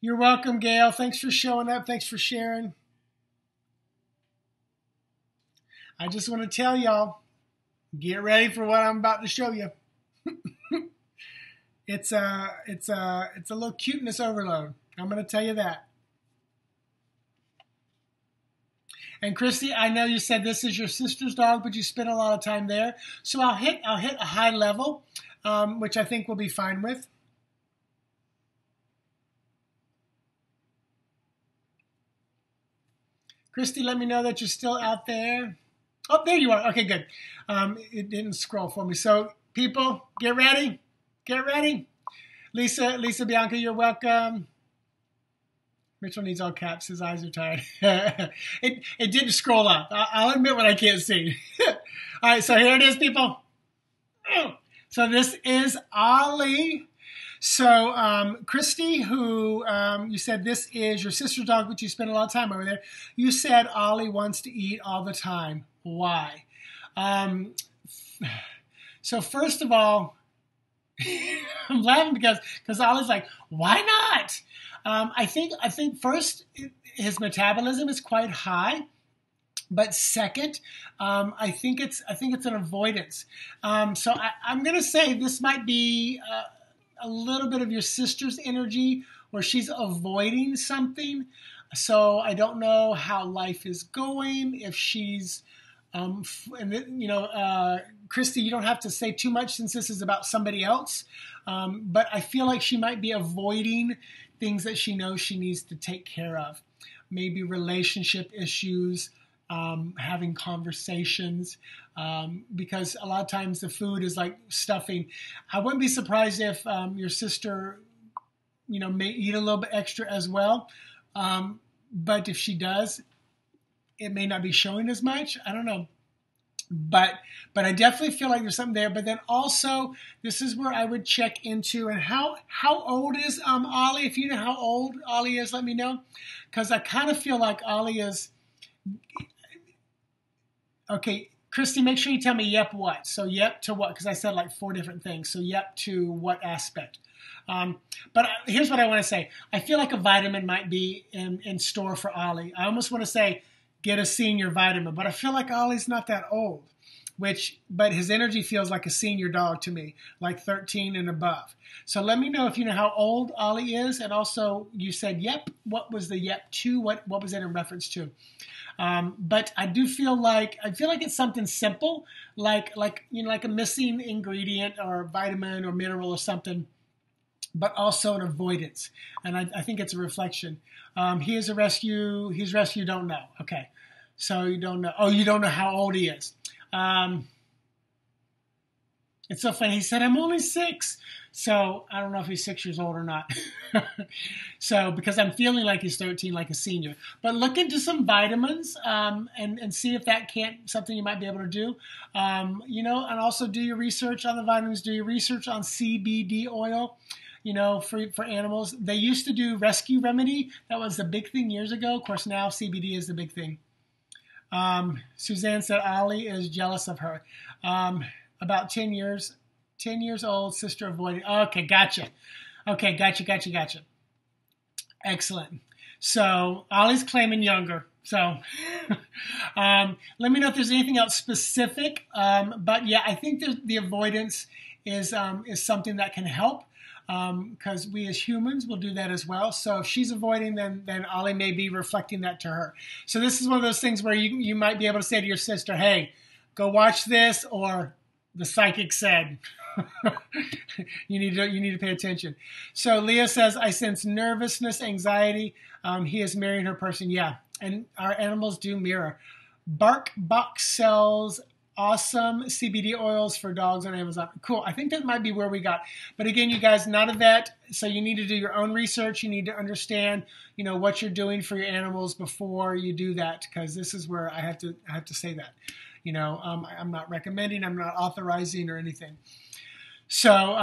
You're welcome, Gail. Thanks for showing up. Thanks for sharing. I just want to tell y'all, get ready for what I'm about to show you. It's a little cuteness overload. I'm going to tell you that. And Christy, I know you said this is your sister's dog, but you spent a lot of time there. So I'll hit a high level, which I think we'll be fine with. Christy, let me know that you're still out there. Oh, there you are. Okay, good. It didn't scroll for me. So people, get ready. Get ready. Lisa Bianca, you're welcome. Mitchell needs all caps. His eyes are tired. It didn't scroll up. I'll admit when I can't see. All right, so here it is, people. So this is Ollie. So Christy, who you said this is your sister's dog, but you spend a lot of time over there. You said Ollie wants to eat all the time. Why? So first of all, I'm laughing because Ollie's like, why not? I think first his metabolism is quite high, but second, I think it's an avoidance. So I'm gonna say this might be a little bit of your sister's energy, where she's avoiding something. So I don't know how life is going, if she's Christy, you don't have to say too much since this is about somebody else, but I feel like she might be avoiding things that she knows she needs to take care of. Maybe relationship issues, having conversations, because a lot of times the food is like stuffing. I wouldn't be surprised if your sister, may eat a little bit extra as well. But if she does, it may not be showing as much. I don't know. But I definitely feel like there's something there. But then also, this is where I would check into, and how old is Ollie? If you know how old Ollie is, let me know. Because I kind of feel like Ollie is... Okay, Christy, make sure you tell me yep what. So yep to what? Because I said like 4 different things. So yep to what aspect? But here's what I want to say. I feel like a vitamin might be in store for Ollie. I almost want to say get a senior vitamin, but I feel like Ollie's not that old. but his energy feels like a senior dog to me, like 13 and above. So let me know if you know how old Ollie is, and also you said yep. What was the yep to? What was that in reference to? But I do feel like it's something simple, like a missing ingredient or vitamin or mineral or something, but also an avoidance. And I think it's a reflection. He is a rescue. He's rescue. Don't know. Okay, so you don't know. Oh, you don't know how old he is. It's so funny. He said, I'm only 6. So I don't know if he's 6 years old or not. So because I'm feeling like he's 13, like a senior. But look into some vitamins and see if that can't something you might be able to do. And also do your research on the vitamins. Do your research on CBD oil. For animals. They used to do Rescue Remedy. That was the big thing years ago. Of course, now CBD is the big thing. Suzanne said Ollie is jealous of her. About 10 years old, sister avoiding. Okay, gotcha. Excellent. So Ollie's claiming younger. So let me know if there's anything else specific. But yeah, I think the avoidance is something that can help. Because we as humans will do that as well. So if she's avoiding, then Ollie may be reflecting that to her. So this is one of those things where you might be able to say to your sister, hey, go watch this, or the psychic said. you need to pay attention. So Leah says, I sense nervousness, anxiety. He is mirroring her person. Yeah, and our animals do mirror. Bark Box sells awesome CBD oils for dogs on Amazon. Cool. I think that might be where we got. But again, you guys, not a vet, so you need to do your own research. You need to understand, what you're doing for your animals before you do that, because this is where I have to say that. I'm not recommending, I'm not authorizing or anything. So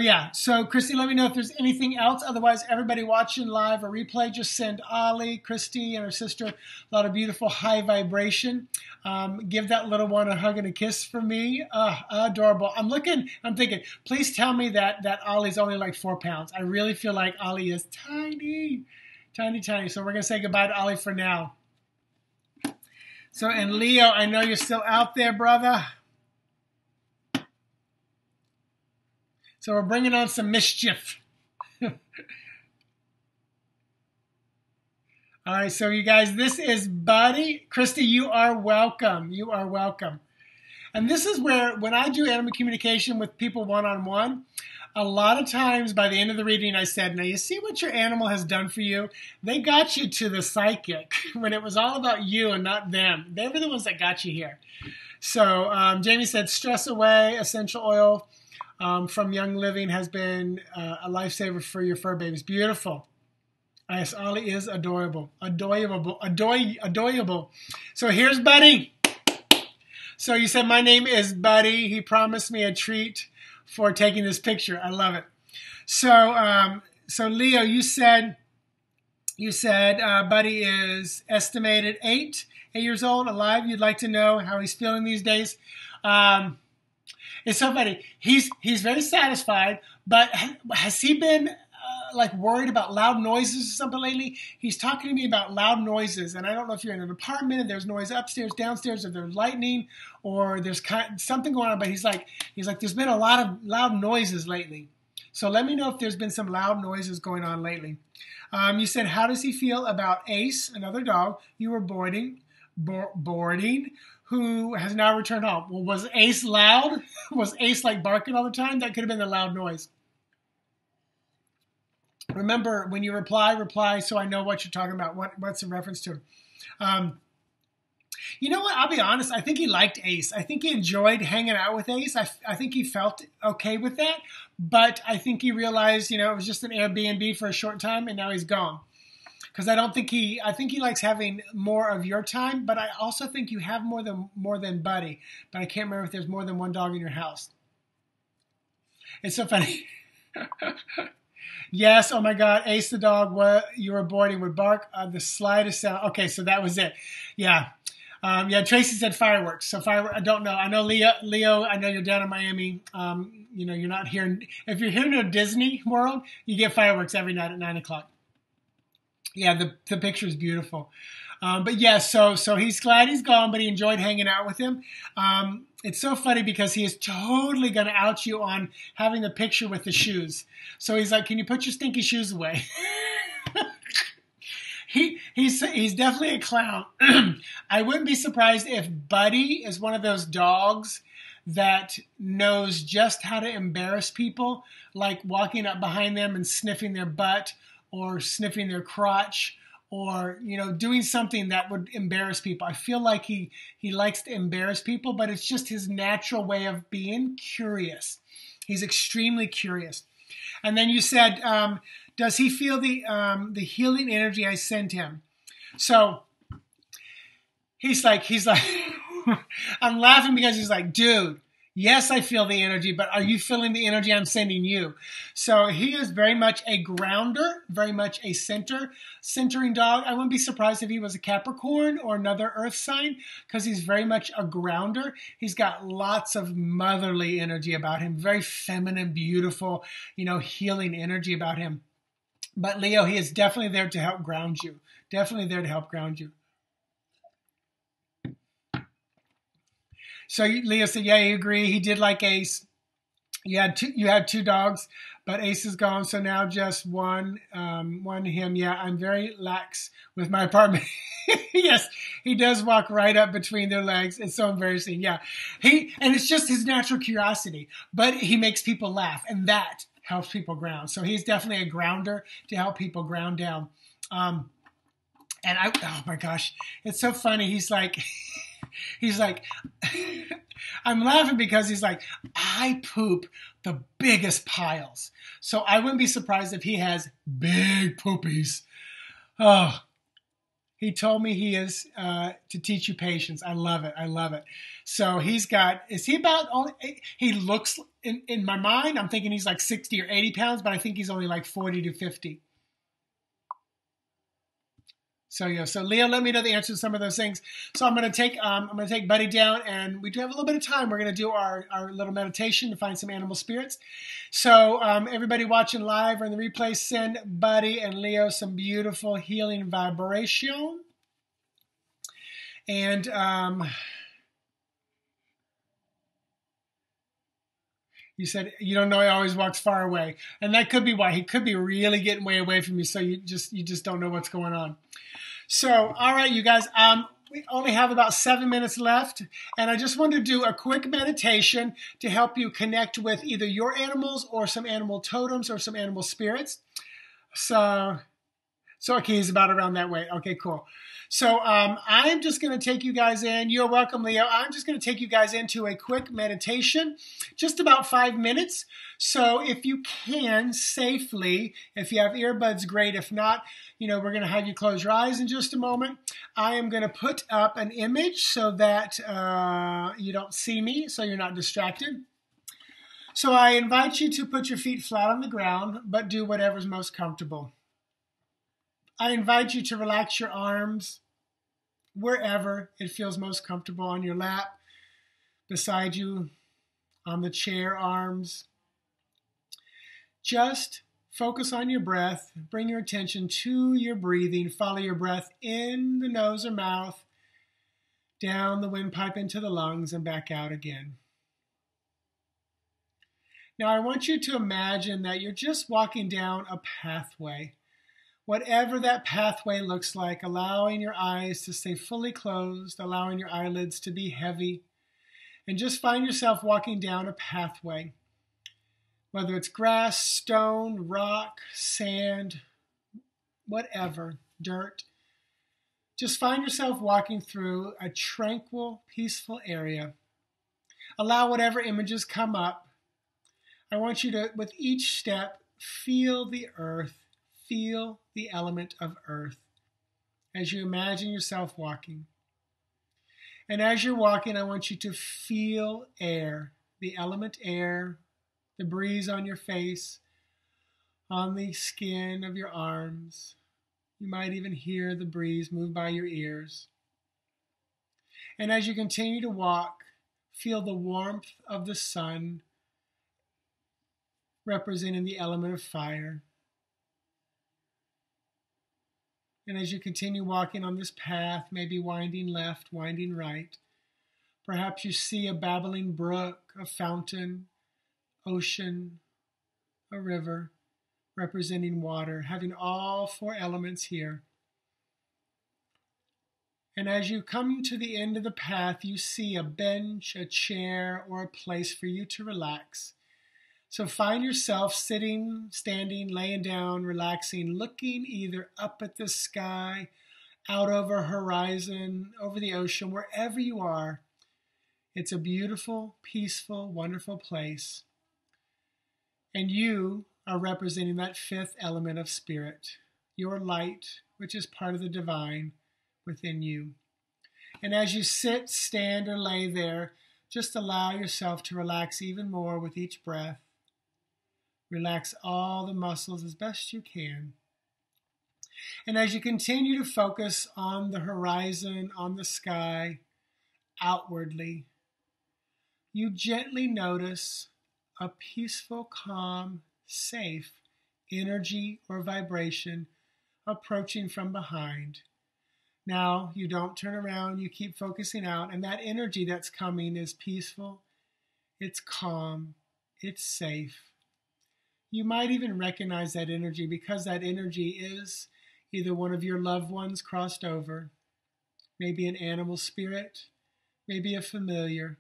yeah. So Christy, let me know if there's anything else. Otherwise, everybody watching live or replay, just send Ollie, Christy, and her sister a lot of beautiful high vibration. Give that little one a hug and a kiss from me. Adorable. I'm thinking, please tell me that Ollie's only like 4 pounds. I really feel like Ollie is tiny, tiny, tiny. So we're going to say goodbye to Ollie for now. So, and Leo, I know you're still out there, brother. So we're bringing on some mischief. All right, so you guys, this is Buddy. Christy, you are welcome. You are welcome. And this is where, when I do animal communication with people one-on-one, a lot of times by the end of the reading, I said, now you see what your animal has done for you? They got you to the psychic when it was all about you and not them. They were the ones that got you here. So Jamie said, stress away, essential oil from Young Living has been a lifesaver for your fur babies. Beautiful. Yes, Ollie is adorable. Adorable. So here's Buddy. So you said, my name is Buddy. He promised me a treat for taking this picture. I love it. So Leo, you said Buddy is estimated 8 years old, alive. You'd like to know how he's feeling these days. It's so funny. He's very satisfied, but has he been like worried about loud noises or something lately? He's talking to me about loud noises, and I don't know if you're in an apartment and there's noise upstairs, downstairs, or there's lightning, or there's something going on. But he's like, there's been a lot of loud noises lately. So let me know if there's been some loud noises going on lately. You said, how does he feel about Ace, another dog you were boarding, who has now returned home? Well, was Ace loud? Was Ace like barking all the time? That could have been the loud noise. Remember, when you reply so I know what you're talking about, what's in reference to. You know what? I'll be honest. I think he liked Ace. I think he enjoyed hanging out with Ace. I think he felt okay with that. But I think he realized, it was just an Airbnb for a short time, and now he's gone. Because I think he likes having more of your time. But I also think you have more than Buddy. But I can't remember if there's more than one dog in your house. It's so funny. Yes, oh my God, Ace the dog, what you were boarding would bark the slightest sound. Okay, so that was it. Yeah. Tracy said fireworks. So I don't know. I know Leo, I know you're down in Miami. You're not here. If you're here to Disney World, you get fireworks every night at 9 o'clock. Yeah, the picture is beautiful. But yes, so he's glad he's gone, but he enjoyed hanging out with him. It's so funny because he is totally going to out you on having the picture with the shoes. So he's like, "Can you put your stinky shoes away?" He's definitely a clown. I wouldn't be surprised if Buddy is one of those dogs that knows just how to embarrass people, like walking up behind them and sniffing their butt or sniffing their crotch, or doing something that would embarrass people. I feel like he likes to embarrass people, but it's just his natural way of being curious. He's extremely curious. And then you said, does he feel the healing energy I sent him? So he's like, I'm laughing because he's like, dude, yes, I feel the energy, but are you feeling the energy I'm sending you? So he is very much a grounder, very much a centering dog. I wouldn't be surprised if he was a Capricorn or another earth sign, because he's very much a grounder. He's got lots of motherly energy about him, very feminine, beautiful, healing energy about him. But Leo, he is definitely there to help ground you. Definitely there to help ground you. So Leo said, yeah, you agree. He did like Ace. You had two dogs, but Ace is gone, so now just one him. Yeah, I'm very lax with my apartment. Yes, he does walk right up between their legs. It's so embarrassing. Yeah, and it's just his natural curiosity, but he makes people laugh, and that helps people ground. So he's definitely a grounder to help people ground down. Oh my gosh, it's so funny. He's like, I'm laughing because he's like, I poop the biggest piles. So I wouldn't be surprised if he has big poopies. Oh, he told me he is to teach you patience. I love it. I love it. So he looks, in my mind, I'm thinking he's like 60 or 80 pounds, but I think he's only like 40 to 50. So Leo, let me know the answer to some of those things. So I'm gonna take Buddy down, and we do have a little bit of time. We're gonna do our little meditation to find some animal spirits. So everybody watching live or in the replay, send Buddy and Leo some beautiful healing vibration. And you said you don't know he always walks far away, and that could be why. He could be really getting way away from you. So you just don't know what's going on. So, all right, you guys, we only have about 7 minutes left, and I just wanted to do a quick meditation to help you connect with either your animals or some animal totems or some animal spirits. So okay, he's about around that way. Okay, cool. So I'm just going to take you guys in. You're welcome, Leo. I'm just going to take you guys into a quick meditation, just about 5 minutes. So if you can safely, if you have earbuds, great. If not, we're going to have you close your eyes in just a moment. I am going to put up an image so that you don't see me, so you're not distracted. So I invite you to put your feet flat on the ground, but do whatever's most comfortable. I invite you to relax your arms wherever it feels most comfortable, on your lap, beside you, on the chair arms. Just focus on your breath. Bring your attention to your breathing. Follow your breath in the nose or mouth, down the windpipe into the lungs, and back out again. Now I want you to imagine that you're just walking down a pathway. Whatever that pathway looks like, allowing your eyes to stay fully closed, allowing your eyelids to be heavy, and just find yourself walking down a pathway. Whether it's grass, stone, rock, sand, whatever, dirt. Just find yourself walking through a tranquil, peaceful area. Allow whatever images come up. I want you to, with each step, feel the earth. Feel the element of earth as you imagine yourself walking. And as you're walking, I want you to feel air, the element air, the breeze on your face, on the skin of your arms. You might even hear the breeze move by your ears. And as you continue to walk, feel the warmth of the sun representing the element of fire. And as you continue walking on this path, maybe winding left, winding right, perhaps you see a babbling brook, a fountain, ocean, a river, representing water, having all four elements here. And as you come to the end of the path, you see a bench, a chair, or a place for you to relax. So find yourself sitting, standing, laying down, relaxing, looking either up at the sky, out over a horizon, over the ocean, wherever you are. It's a beautiful, peaceful, wonderful place. And you are representing that fifth element of spirit, your light, which is part of the divine within you. And as you sit, stand, or lay there, just allow yourself to relax even more with each breath. Relax all the muscles as best you can. And as you continue to focus on the horizon, on the sky, outwardly, you gently notice a peaceful, calm, safe energy or vibration approaching from behind. Now, you don't turn around, you keep focusing out, and that energy that's coming is peaceful, it's calm, it's safe. You might even recognize that energy because that energy is either one of your loved ones crossed over, maybe an animal spirit, maybe a familiar,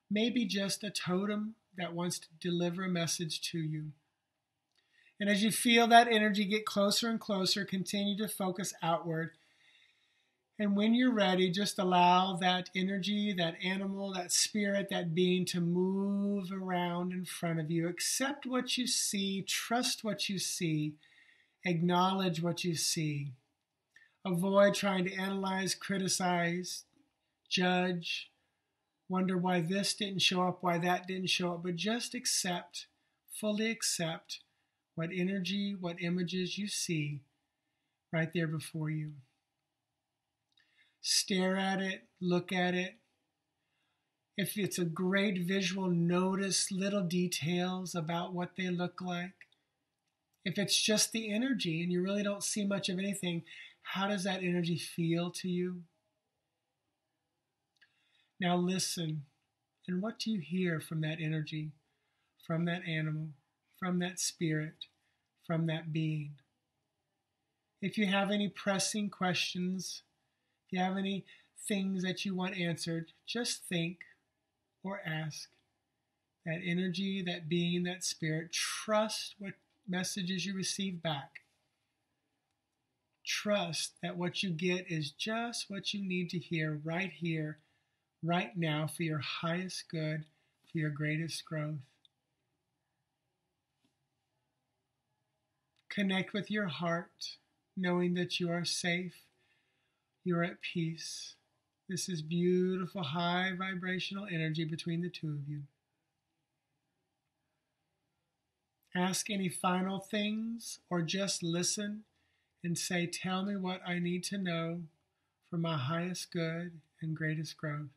maybe just a totem that wants to deliver a message to you. And as you feel that energy get closer and closer, continue to focus outward. And when you're ready, just allow that energy, that animal, that spirit, that being to move around in front of you. Accept what you see, trust what you see, acknowledge what you see. Avoid trying to analyze, criticize, judge, wonder why this didn't show up, why that didn't show up, but just accept, fully accept what energy, what images you see right there before you. Stare at it, look at it. If it's a great visual, notice little details about what they look like. If it's just the energy and you really don't see much of anything, how does that energy feel to you? Now listen, and what do you hear from that energy, from that animal, from that spirit, from that being? If you have any pressing questions, if you have any things that you want answered, just think or ask that energy, that being, that spirit. Trust what messages you receive back. Trust that what you get is just what you need to hear, right now, for your highest good, for your greatest growth. Connect with your heart, knowing that you are safe. You're at peace. This is beautiful, high vibrational energy between the two of you. Ask any final things or just listen and say, tell me what I need to know for my highest good and greatest growth.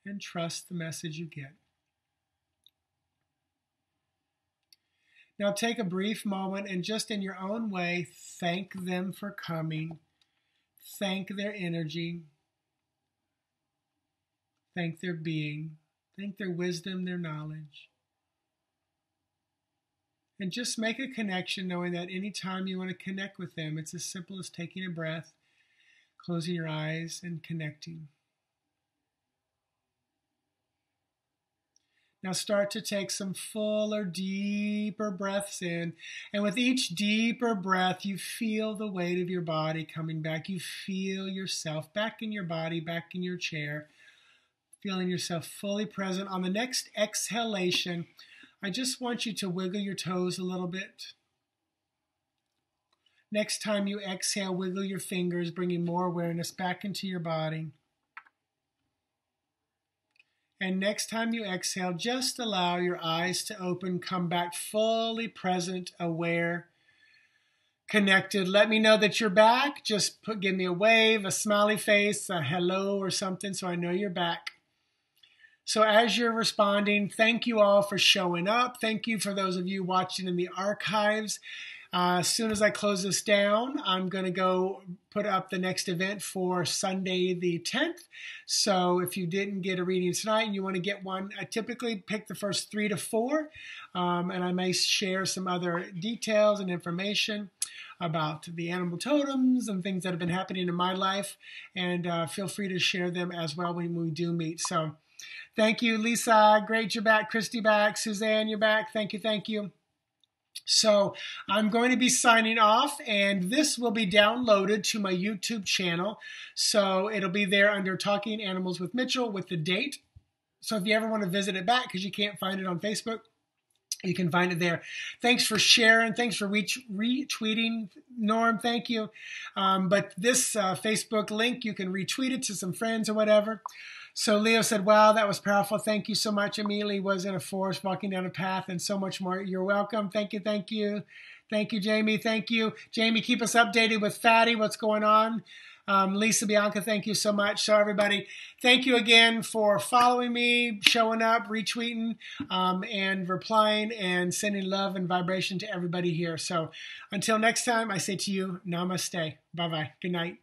And trust the message you get. Now take a brief moment and just in your own way, thank them for coming. Thank their energy. Thank their being. Thank their wisdom, their knowledge. And just make a connection knowing that anytime you want to connect with them, it's as simple as taking a breath, closing your eyes, and connecting. Now start to take some fuller, deeper breaths in. And with each deeper breath, you feel the weight of your body coming back. You feel yourself back in your body, back in your chair, feeling yourself fully present. On the next exhalation, I just want you to wiggle your toes a little bit. Next time you exhale, wiggle your fingers, bringing more awareness back into your body. And next time you exhale, just allow your eyes to open, come back fully present, aware, connected. Let me know that you're back. Just give me a wave, a smiley face, a hello or something so I know you're back. So as you're responding, thank you all for showing up. Thank you for those of you watching in the archives. As soon as I close this down, I'm going to go put up the next event for Sunday the 10th. So if you didn't get a reading tonight and you want to get one, I typically pick the first 3 to 4, and I may share some other details and information about the animal totems and things that have been happening in my life, and feel free to share them as well when we do meet. So thank you, Lisa. Great, you're back. Christy back. Suzanne, you're back. Thank you, thank you. So I'm going to be signing off, and this will be downloaded to my YouTube channel. So it'll be there under Talking Animals with Mitchell with the date. So if you ever want to visit it back because you can't find it on Facebook, you can find it there. Thanks for sharing. Thanks for retweeting, Norm. Thank you. But this Facebook link, you can retweet it to some friends or whatever. So Leo said, wow, that was powerful. Thank you so much. Amelie was in a forest walking down a path and so much more. You're welcome. Thank you. Thank you. Thank you, Jamie. Thank you. Jamie, keep us updated with Fatty, what's going on. Lisa, Bianca, thank you so much. So everybody, thank you again for following me, showing up, retweeting, and replying and sending love and vibration to everybody here. So until next time, I say to you, namaste. Bye-bye. Good night.